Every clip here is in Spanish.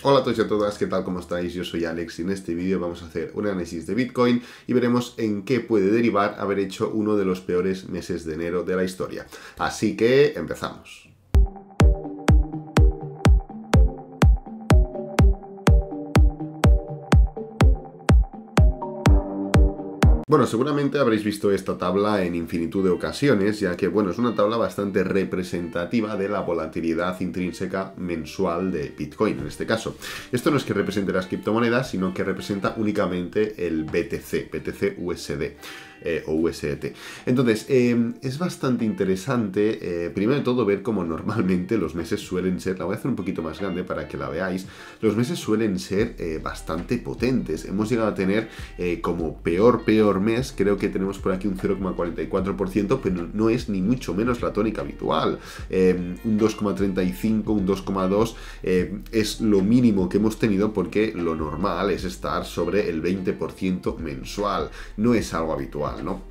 Hola a todos y a todas, ¿qué tal? ¿Cómo estáis? Yo soy Alex y en este vídeo vamos a hacer un análisis de Bitcoin y veremos en qué puede derivar haber hecho uno de los peores meses de enero de la historia. Así que empezamos. Bueno, seguramente habréis visto esta tabla en infinitud de ocasiones, ya que, bueno, es una tabla bastante representativa de la volatilidad intrínseca mensual de Bitcoin, en este caso. Esto no es que represente las criptomonedas, sino que representa únicamente el BTC USD. O USDT. Entonces, es bastante interesante, primero de todo, ver cómo normalmente los meses suelen ser, la voy a hacer un poquito más grande para que la veáis, los meses suelen ser bastante potentes. Hemos llegado a tener como peor mes, creo que tenemos por aquí un 0,44%, pero no es ni mucho menos la tónica habitual. Un 2,35, un 2,2 es lo mínimo que hemos tenido, porque lo normal es estar sobre el 20% mensual, no es algo habitual, ¿no?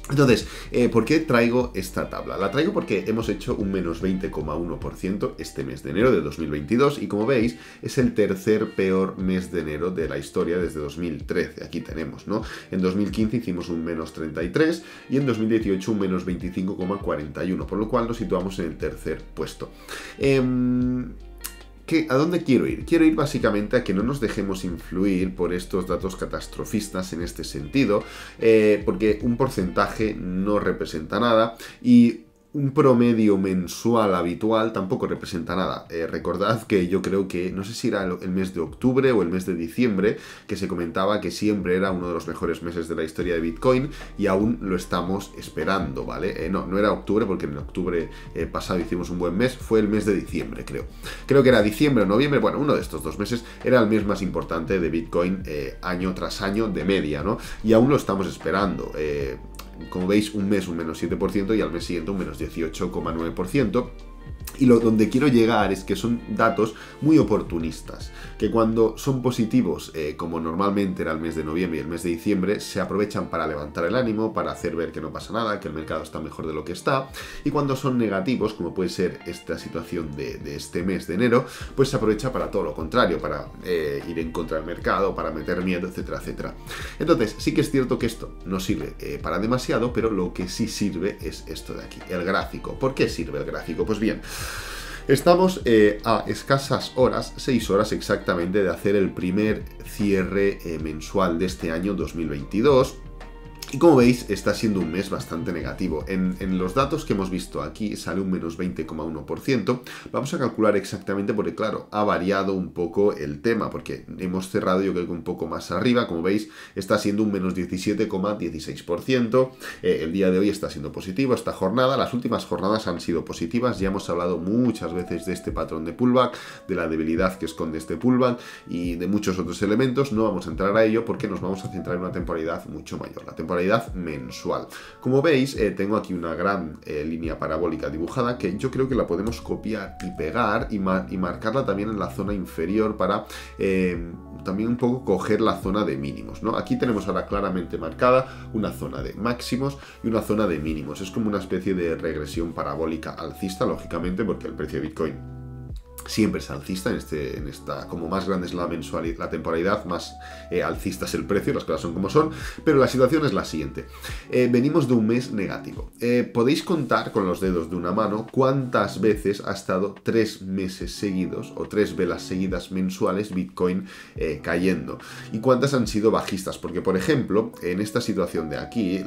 Entonces, ¿por qué traigo esta tabla? La traigo porque hemos hecho un menos 20,1% este mes de enero de 2022 y, como veis, es el tercer peor mes de enero de la historia desde 2013. Aquí tenemos, ¿no? En 2015 hicimos un menos 33 y en 2018 un menos 25,41, por lo cual nos situamos en el tercer puesto. ¿A dónde quiero ir? Quiero ir básicamente a que no nos dejemos influir por estos datos catastrofistas en este sentido, porque un porcentaje no representa nada y un promedio mensual habitual tampoco representa nada. Recordad que yo creo que, no sé si era el mes de octubre o el mes de diciembre, que se comentaba que siempre era uno de los mejores meses de la historia de Bitcoin y aún lo estamos esperando, ¿vale? No era octubre, porque en octubre pasado hicimos un buen mes, fue el mes de diciembre, creo. Creo que era diciembre o noviembre, bueno, uno de estos dos meses era el mes más importante de Bitcoin año tras año de media, ¿no? Y aún lo estamos esperando. Como veis, un mes un menos 7% y al mes siguiente un menos 18,9%. Y donde quiero llegar es que son datos muy oportunistas, que cuando son positivos, como normalmente era el mes de noviembre y el mes de diciembre, se aprovechan para levantar el ánimo, para hacer ver que no pasa nada, que el mercado está mejor de lo que está, y cuando son negativos, como puede ser esta situación de este mes de enero, pues se aprovecha para todo lo contrario, para ir en contra del mercado, para meter miedo, etcétera, etcétera. Entonces, sí que es cierto que esto no sirve para demasiado, pero lo que sí sirve es esto de aquí, el gráfico. ¿Por qué sirve el gráfico? Pues bien, estamos a escasas horas, 6 horas exactamente, de hacer el primer cierre mensual de este año 2022. Y como veis, está siendo un mes bastante negativo. En los datos que hemos visto aquí sale un menos 20,1%. Vamos a calcular exactamente porque, claro, ha variado un poco el tema, porque hemos cerrado yo creo que un poco más arriba. Como veis, está siendo un menos 17,16%. El día de hoy está siendo positivo esta jornada. Las últimas jornadas han sido positivas. Ya hemos hablado muchas veces de este patrón de pullback, de la debilidad que esconde este pullback y de muchos otros elementos. No vamos a entrar a ello porque nos vamos a centrar en una temporalidad mucho mayor. La temporalidad mensual. Como veis, tengo aquí una gran línea parabólica dibujada que yo creo que la podemos copiar y pegar y marcarla también en la zona inferior para también un poco coger la zona de mínimos, ¿no? Aquí tenemos ahora claramente marcada una zona de máximos y una zona de mínimos. Es como una especie de regresión parabólica alcista, lógicamente, porque el precio de Bitcoin siempre es alcista, en esta, como más grande es la mensualidad, la temporalidad, más alcista es el precio, las cosas son como son, pero la situación es la siguiente. Venimos de un mes negativo. Podéis contar con los dedos de una mano cuántas veces ha estado 3 meses seguidos o 3 velas seguidas mensuales Bitcoin cayendo y cuántas han sido bajistas, porque por ejemplo, en esta situación de aquí,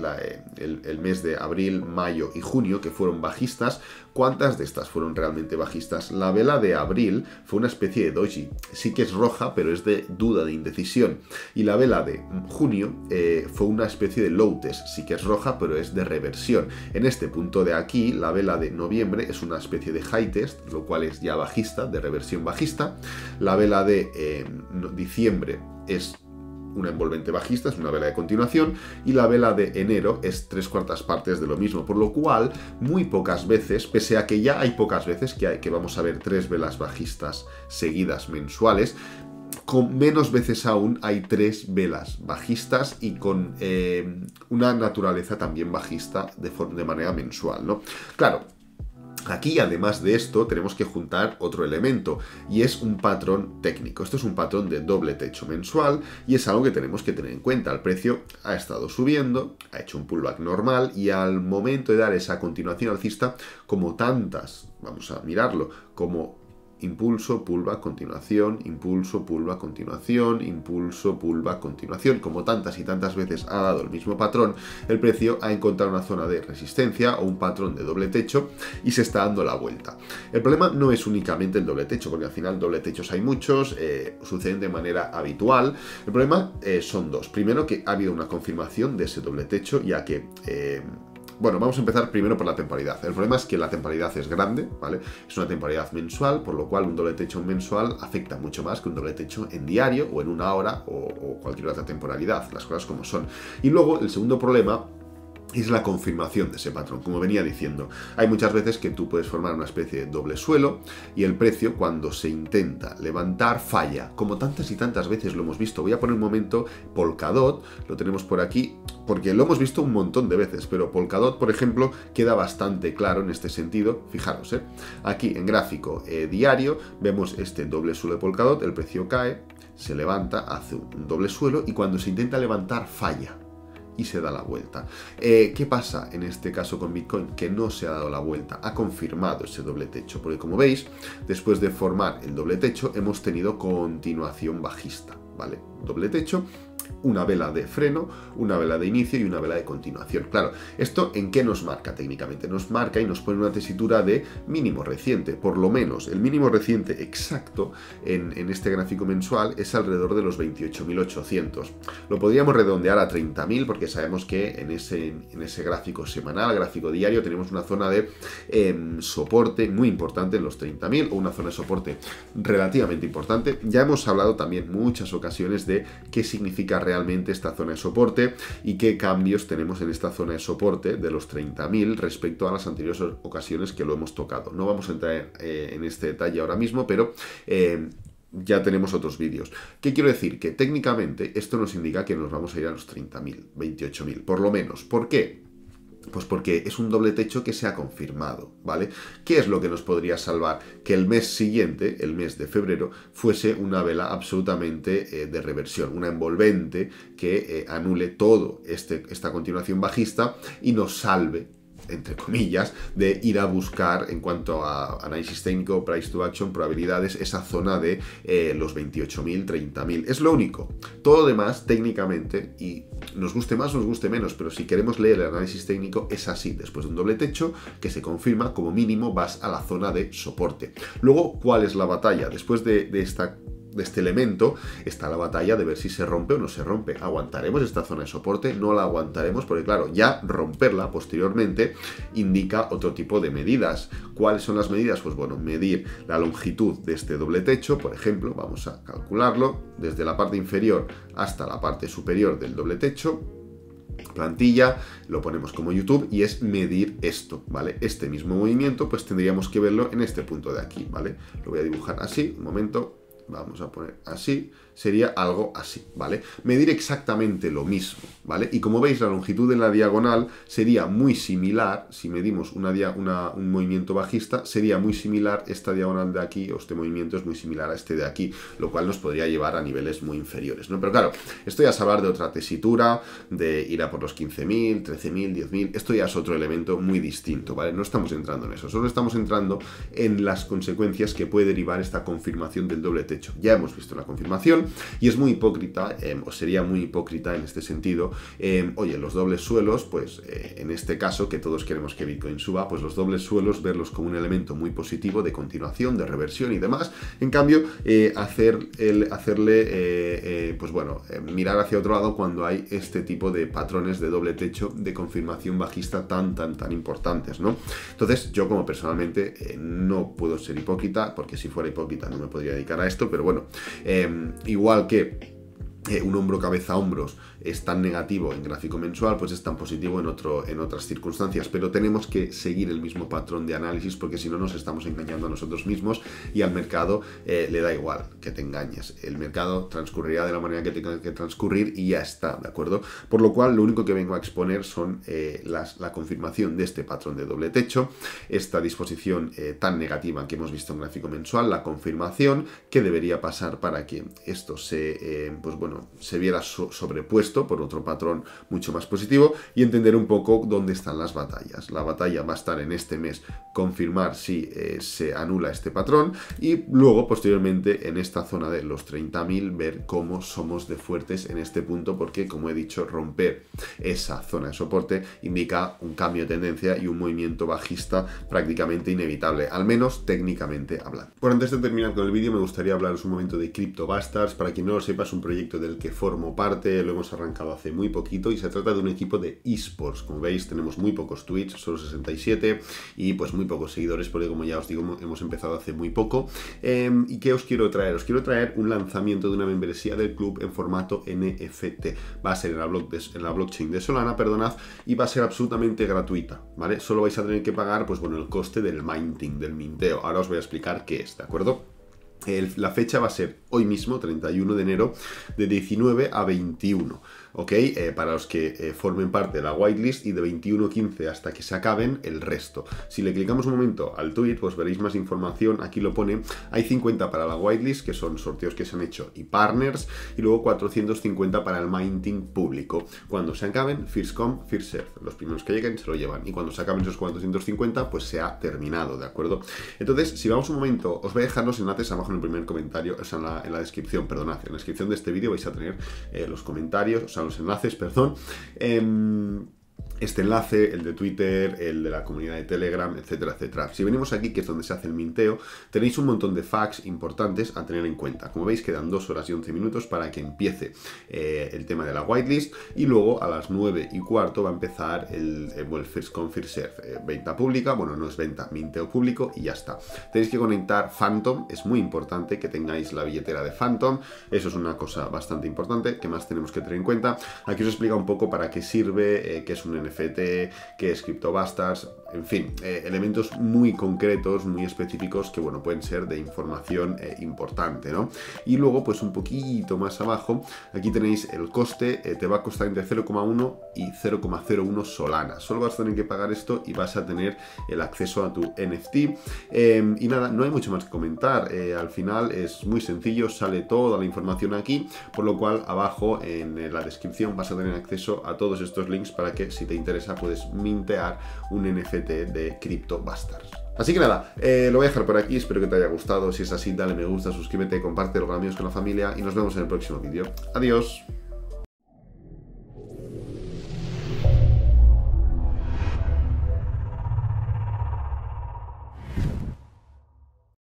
el mes de abril, mayo y junio, que fueron bajistas, ¿cuántas de estas fueron realmente bajistas? La vela de abril fue una especie de doji. Sí que es roja, pero es de duda, de indecisión. Y la vela de junio fue una especie de low test. Sí que es roja, pero es de reversión. En este punto de aquí, la vela de noviembre es una especie de high test, lo cual es ya bajista, de reversión bajista. La vela de diciembre es una envolvente bajista, es una vela de continuación, y la vela de enero es 3/4 partes de lo mismo, por lo cual muy pocas veces, pese a que ya hay pocas veces que vamos a ver 3 velas bajistas seguidas mensuales, con menos veces aún hay 3 velas bajistas y con una naturaleza también bajista de manera mensual, ¿no? Claro, Aquí, además de esto, tenemos que juntar otro elemento y es un patrón técnico. Esto es un patrón de doble techo mensual y es algo que tenemos que tener en cuenta. El precio ha estado subiendo, ha hecho un pullback normal y al momento de dar esa continuación alcista, como tantas, vamos a mirarlo, como impulso, pullback, continuación, impulso, pullback, continuación, impulso, pullback, continuación. Como tantas y tantas veces ha dado el mismo patrón, el precio ha encontrado una zona de resistencia o un patrón de doble techo y se está dando la vuelta. El problema no es únicamente el doble techo, porque al final doble techos hay muchos, suceden de manera habitual. El problema son dos. Primero, que ha habido una confirmación de ese doble techo, ya que bueno, vamos a empezar primero por la temporalidad. El problema es que la temporalidad es grande, ¿vale? Es una temporalidad mensual, por lo cual un doble techo mensual afecta mucho más que un doble techo en diario o en una hora o cualquier otra temporalidad, las cosas como son. Y luego, el segundo problema es la confirmación de ese patrón. Como venía diciendo, hay muchas veces que tú puedes formar una especie de doble suelo y el precio, cuando se intenta levantar, falla, como tantas y tantas veces lo hemos visto. Voy a poner un momento Polkadot, lo tenemos por aquí, porque lo hemos visto un montón de veces, pero Polkadot, por ejemplo, queda bastante claro en este sentido. Fijaros, aquí en gráfico diario vemos este doble suelo de Polkadot, el precio cae, se levanta, hace un doble suelo y cuando se intenta levantar falla y se da la vuelta. ¿Qué pasa en este caso con Bitcoin? Que no se ha dado la vuelta, ha confirmado ese doble techo, porque como veis, después de formar el doble techo, hemos tenido continuación bajista, ¿vale? Doble techo, una vela de freno, una vela de inicio y una vela de continuación. Claro, ¿esto en qué nos marca técnicamente? Nos marca y nos pone una tesitura de mínimo reciente, por lo menos. El mínimo reciente exacto en este gráfico mensual es alrededor de los 28.800. Lo podríamos redondear a 30.000 porque sabemos que en ese gráfico semanal, gráfico diario, tenemos una zona de soporte muy importante en los 30.000 o una zona de soporte relativamente importante. Ya hemos hablado también muchas ocasiones de qué significa realmente esta zona de soporte y qué cambios tenemos en esta zona de soporte de los 30.000 respecto a las anteriores ocasiones que lo hemos tocado. No vamos a entrar en este detalle ahora mismo, pero ya tenemos otros vídeos. ¿Qué quiero decir? Que técnicamente esto nos indica que nos vamos a ir a los 30.000, 28.000, por lo menos. ¿Por qué? Pues porque es un doble techo que se ha confirmado, ¿vale? ¿Qué es lo que nos podría salvar? Que el mes siguiente, el mes de febrero, fuese una vela absolutamente de reversión, una envolvente que anule todo esta continuación bajista y nos salve, entre comillas, de ir a buscar, en cuanto a análisis técnico, price to action, probabilidades, esa zona de los 28.000, 30.000. Es lo único. Todo lo demás, técnicamente, y nos guste más o nos guste menos, pero si queremos leer el análisis técnico, es así. Después de un doble techo que se confirma, como mínimo vas a la zona de soporte. Luego, ¿cuál es la batalla? Después de este elemento está la batalla de ver si se rompe o no se rompe. ¿Aguantaremos esta zona de soporte? No la aguantaremos porque, claro, ya romperla posteriormente indica otro tipo de medidas. ¿Cuáles son las medidas? Pues bueno, medir la longitud de este doble techo, por ejemplo, vamos a calcularlo desde la parte inferior hasta la parte superior del doble techo. Plantilla, lo ponemos como YouTube y es medir esto, ¿vale? Este mismo movimiento pues tendríamos que verlo en este punto de aquí, ¿vale? Lo voy a dibujar así, un momento. Vamos a poner así, sería algo así, ¿vale? Medir exactamente lo mismo, ¿vale? Y como veis, la longitud de la diagonal sería muy similar, si medimos un movimiento bajista, sería muy similar esta diagonal de aquí, o este movimiento es muy similar a este de aquí, lo cual nos podría llevar a niveles muy inferiores, ¿no? Pero claro, esto ya es hablar de otra tesitura, de ir a por los 15.000, 13.000, 10.000, esto ya es otro elemento muy distinto, ¿vale? No estamos entrando en eso, solo estamos entrando en las consecuencias que puede derivar esta confirmación del doble techo. Ya hemos visto la confirmación y es muy hipócrita, o sería muy hipócrita en este sentido, oye, los dobles suelos, pues en este caso, que todos queremos que Bitcoin suba, pues los dobles suelos verlos como un elemento muy positivo de continuación, de reversión y demás. En cambio, pues bueno, mirar hacia otro lado cuando hay este tipo de patrones de doble techo de confirmación bajista tan importantes, ¿no? Entonces, yo como personalmente no puedo ser hipócrita, porque si fuera hipócrita no me podría dedicar a esto, pero bueno, igual que un hombro cabeza hombros es tan negativo en gráfico mensual, pues es tan positivo en otras circunstancias, pero tenemos que seguir el mismo patrón de análisis, porque si no nos estamos engañando a nosotros mismos y al mercado le da igual que te engañes. El mercado transcurrirá de la manera que tenga que transcurrir y ya está, ¿de acuerdo? Por lo cual lo único que vengo a exponer son la confirmación de este patrón de doble techo, esta disposición tan negativa que hemos visto en gráfico mensual, la confirmación que debería pasar para que esto se viera sobrepuesto por otro patrón mucho más positivo, y entender un poco dónde están las batallas. La batalla va a estar en este mes, confirmar si se anula este patrón, y luego posteriormente en esta zona de los 30.000 ver cómo somos de fuertes en este punto, porque como he dicho, romper esa zona de soporte indica un cambio de tendencia y un movimiento bajista prácticamente inevitable, al menos técnicamente hablando. Bueno, antes de terminar con el vídeo me gustaría hablaros un momento de Crypto Bastards. Para quien no lo sepa, es un proyecto del que formo parte, lo hemos arrancado hace muy poquito y se trata de un equipo de eSports. Como veis, tenemos muy pocos tweets, solo 67, y pues muy pocos seguidores, porque como ya os digo, hemos empezado hace muy poco. ¿Y qué os quiero traer? Os quiero traer un lanzamiento de una membresía del club en formato NFT. Va a ser en la blockchain de Solana, perdonad, y va a ser absolutamente gratuita, ¿vale? Solo vais a tener que pagar, pues bueno, el coste del minting, del minteo. Ahora os voy a explicar qué es, ¿de acuerdo? La fecha va a ser hoy mismo, 31 de enero, de 19 a 21, ¿ok? Para los que formen parte de la whitelist, y de 21:15 hasta que se acaben el resto. Si le clicamos un momento al tweet, pues veréis más información. Aquí lo pone, hay 50 para la whitelist, que son sorteos que se han hecho y partners, y luego 450 para el minting público. Cuando se acaben, first come, first serve. Los primeros que lleguen se lo llevan, y cuando se acaben esos 450, pues se ha terminado, ¿de acuerdo? Entonces, si vamos un momento, os voy a dejar los enlaces abajo en el primer comentario, o sea, en la descripción, perdonad, en la descripción de este vídeo vais a tener los comentarios, o sea, los enlaces, perdón, este enlace, el de Twitter, el de la comunidad de Telegram, etcétera, etcétera. Si venimos aquí, que es donde se hace el minteo, tenéis un montón de facts importantes a tener en cuenta. Como veis, quedan 2 horas y 11 minutos para que empiece el tema de la whitelist, y luego a las 9:15 va a empezar el first come, first serve. Venta pública, bueno, no es venta, minteo público, y ya está. Tenéis que conectar Phantom, es muy importante que tengáis la billetera de Phantom, eso es una cosa bastante importante. ¿Qué más tenemos que tener en cuenta? Aquí os explica un poco para qué sirve, qué es un NFT, que es Crypto Bastards, en fin, elementos muy concretos, muy específicos, que bueno, pueden ser de información importante, ¿no? Y luego, pues un poquito más abajo, aquí tenéis el coste, te va a costar entre 0,1 y 0,01 Solana. Solo vas a tener que pagar esto y vas a tener el acceso a tu NFT. Y nada, no hay mucho más que comentar. Al final es muy sencillo, sale toda la información aquí, por lo cual abajo en la descripción vas a tener acceso a todos estos links para que, si te interesa, puedes mintear un NFT de Crypto Bastards. Así que nada, lo voy a dejar por aquí, espero que te haya gustado. Si es así, dale me gusta, suscríbete, compártelo con amigos, con la familia, y nos vemos en el próximo vídeo. Adiós.